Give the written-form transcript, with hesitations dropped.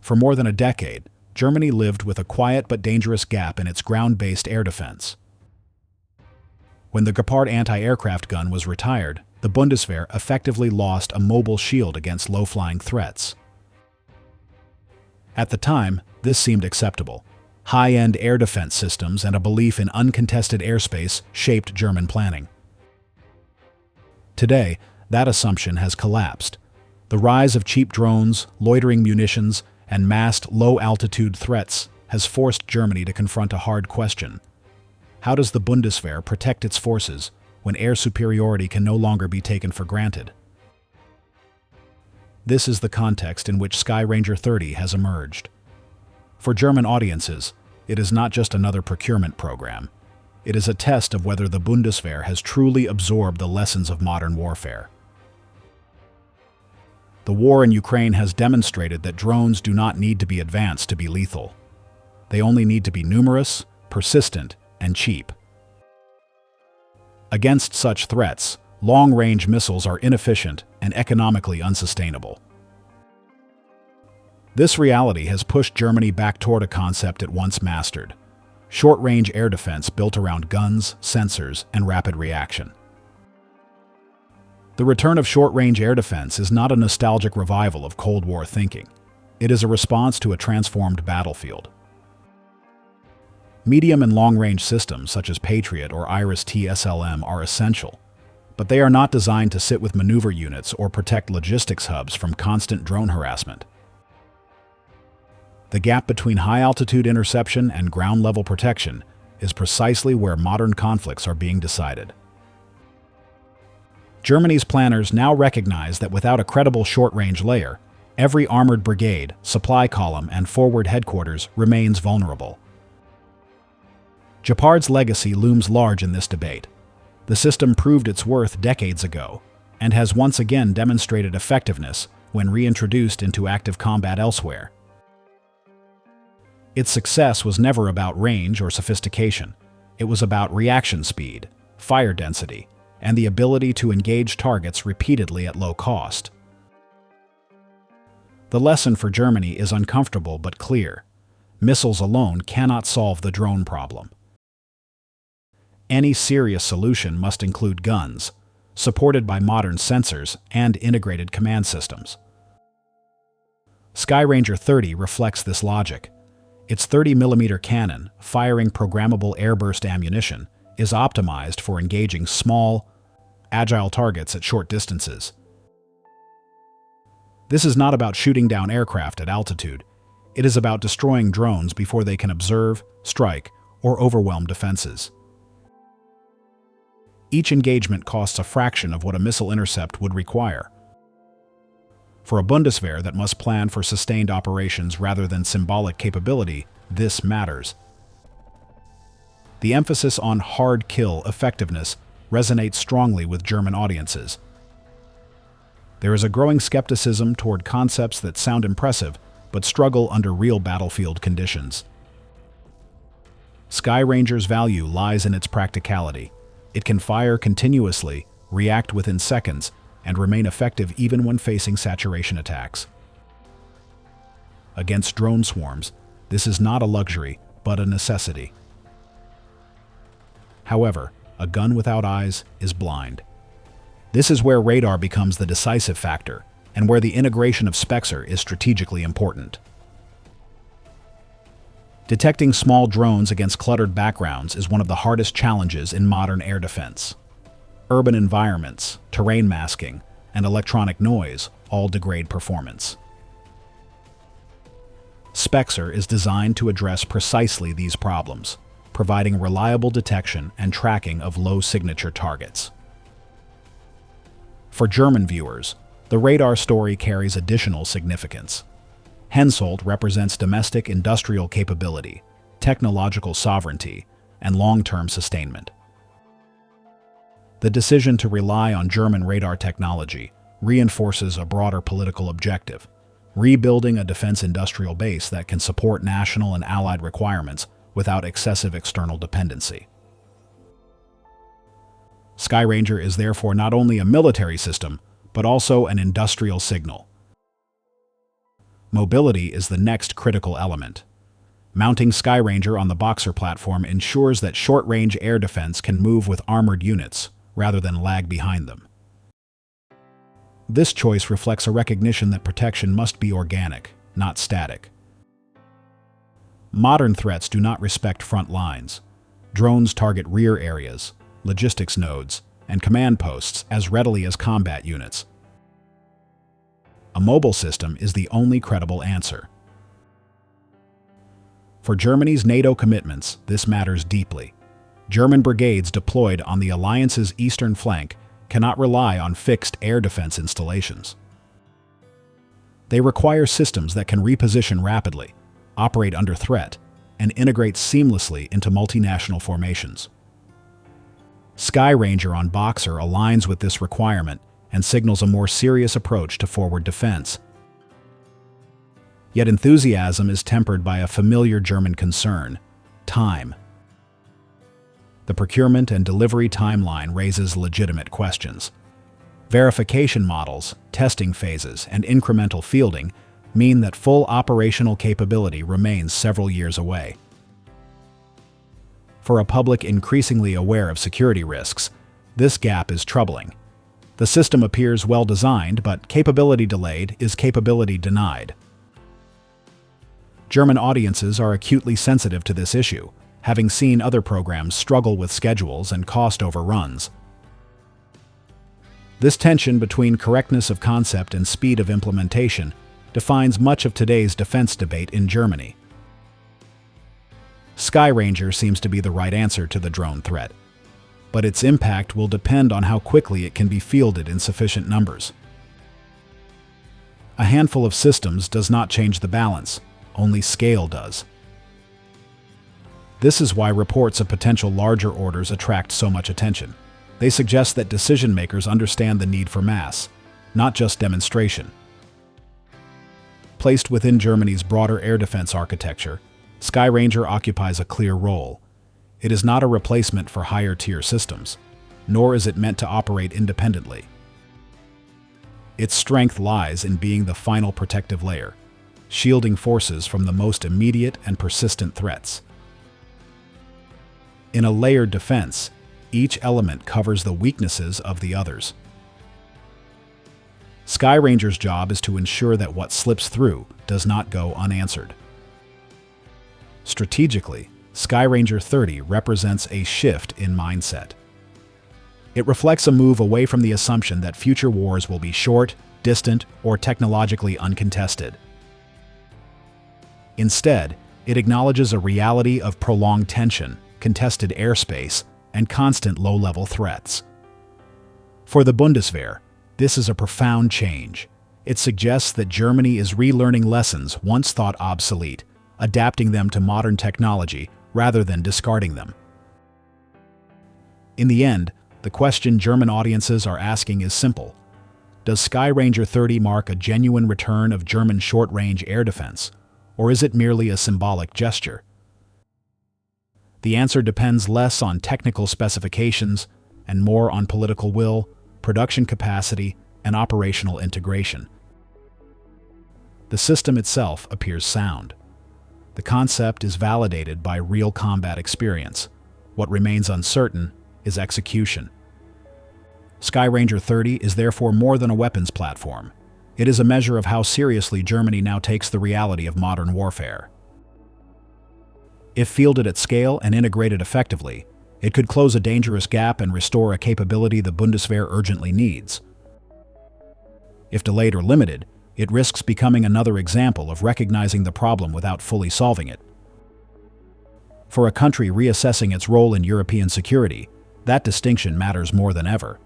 For more than a decade, Germany lived with a quiet but dangerous gap in its ground-based air defense. When the Gepard anti-aircraft gun was retired, the Bundeswehr effectively lost a mobile shield against low-flying threats. At the time, this seemed acceptable. High-end air defense systems and a belief in uncontested airspace shaped German planning. Today, that assumption has collapsed. The rise of cheap drones, loitering munitions, and massed low-altitude threats has forced Germany to confront a hard question. How does the Bundeswehr protect its forces when air superiority can no longer be taken for granted? This is the context in which Skyranger 30 has emerged. For German audiences, it is not just another procurement program. It is a test of whether the Bundeswehr has truly absorbed the lessons of modern warfare. The war in Ukraine has demonstrated that drones do not need to be advanced to be lethal. They only need to be numerous, persistent, and cheap. Against such threats, long-range missiles are inefficient and economically unsustainable. This reality has pushed Germany back toward a concept it once mastered: short-range air defense built around guns, sensors, and rapid reaction. The return of short-range air defense is not a nostalgic revival of Cold War thinking. It is a response to a transformed battlefield. Medium and long-range systems such as Patriot or Iris-T SLM are essential, but they are not designed to sit with maneuver units or protect logistics hubs from constant drone harassment. The gap between high-altitude interception and ground-level protection is precisely where modern conflicts are being decided. Germany's planners now recognize that without a credible short-range layer, every armored brigade, supply column, and forward headquarters remains vulnerable. Gepard's legacy looms large in this debate. The system proved its worth decades ago, and has once again demonstrated effectiveness when reintroduced into active combat elsewhere. Its success was never about range or sophistication. It was about reaction speed, fire density, and the ability to engage targets repeatedly at low cost. The lesson for Germany is uncomfortable but clear. Missiles alone cannot solve the drone problem. Any serious solution must include guns, supported by modern sensors and integrated command systems. Skyranger 30 reflects this logic. Its 30mm cannon, firing programmable airburst ammunition, is optimized for engaging small, agile targets at short distances. This is not about shooting down aircraft at altitude. It is about destroying drones before they can observe, strike, or overwhelm defenses. Each engagement costs a fraction of what a missile intercept would require. For a Bundeswehr that must plan for sustained operations rather than symbolic capability, this matters. The emphasis on hard kill effectiveness resonates strongly with German audiences. There is a growing skepticism toward concepts that sound impressive but struggle under real battlefield conditions. Skyranger's value lies in its practicality. It can fire continuously, react within seconds, and remain effective even when facing saturation attacks. Against drone swarms, this is not a luxury, but a necessity. However, a gun without eyes is blind. This is where radar becomes the decisive factor, and where the integration of SPEXER is strategically important. Detecting small drones against cluttered backgrounds is one of the hardest challenges in modern air defense. Urban environments, terrain masking, and electronic noise all degrade performance. SPEXER is designed to address precisely these problems, providing reliable detection and tracking of low-signature targets. For German viewers, the radar story carries additional significance. Hensoldt represents domestic industrial capability, technological sovereignty, and long-term sustainment. The decision to rely on German radar technology reinforces a broader political objective, rebuilding a defense industrial base that can support national and allied requirements without excessive external dependency. Skyranger is therefore not only a military system, but also an industrial signal. Mobility is the next critical element. Mounting Skyranger on the Boxer platform ensures that short-range air defense can move with armored units, rather than lag behind them. This choice reflects a recognition that protection must be organic, not static. Modern threats do not respect front lines. Drones target rear areas, logistics nodes, and command posts as readily as combat units. A mobile system is the only credible answer. For Germany's NATO commitments, this matters deeply. German brigades deployed on the alliance's eastern flank cannot rely on fixed air defense installations. They require systems that can reposition rapidly, operate under threat, and integrate seamlessly into multinational formations. Skyranger on Boxer aligns with this requirement and signals a more serious approach to forward defense. Yet enthusiasm is tempered by a familiar German concern: time. The procurement and delivery timeline raises legitimate questions. Verification models, testing phases, and incremental fielding mean that full operational capability remains several years away. For a public increasingly aware of security risks, this gap is troubling. The system appears well designed, but capability delayed is capability denied. German audiences are acutely sensitive to this issue, having seen other programs struggle with schedules and cost overruns. This tension between correctness of concept and speed of implementation defines much of today's defense debate in Germany. Skyranger seems to be the right answer to the drone threat, but its impact will depend on how quickly it can be fielded in sufficient numbers. A handful of systems does not change the balance. Only scale does. This is why reports of potential larger orders attract so much attention. They suggest that decision-makers understand the need for mass, not just demonstration. Placed within Germany's broader air defense architecture, Skyranger occupies a clear role. It is not a replacement for higher-tier systems, nor is it meant to operate independently. Its strength lies in being the final protective layer, shielding forces from the most immediate and persistent threats. In a layered defense, each element covers the weaknesses of the others. Skyranger's job is to ensure that what slips through does not go unanswered. Strategically, Skyranger 30 represents a shift in mindset. It reflects a move away from the assumption that future wars will be short, distant, or technologically uncontested. Instead, it acknowledges a reality of prolonged tension, contested airspace, and constant low-level threats. For the Bundeswehr, this is a profound change. It suggests that Germany is relearning lessons once thought obsolete, adapting them to modern technology rather than discarding them. In the end, the question German audiences are asking is simple. Does Skyranger 30 mark a genuine return of German short-range air defense, or is it merely a symbolic gesture? The answer depends less on technical specifications and more on political will, production capacity, and operational integration. The system itself appears sound. The concept is validated by real combat experience. What remains uncertain is execution. Skyranger 30 is therefore more than a weapons platform. It is a measure of how seriously Germany now takes the reality of modern warfare. If fielded at scale and integrated effectively, it could close a dangerous gap and restore a capability the Bundeswehr urgently needs. If delayed or limited, it risks becoming another example of recognizing the problem without fully solving it. For a country reassessing its role in European security, that distinction matters more than ever.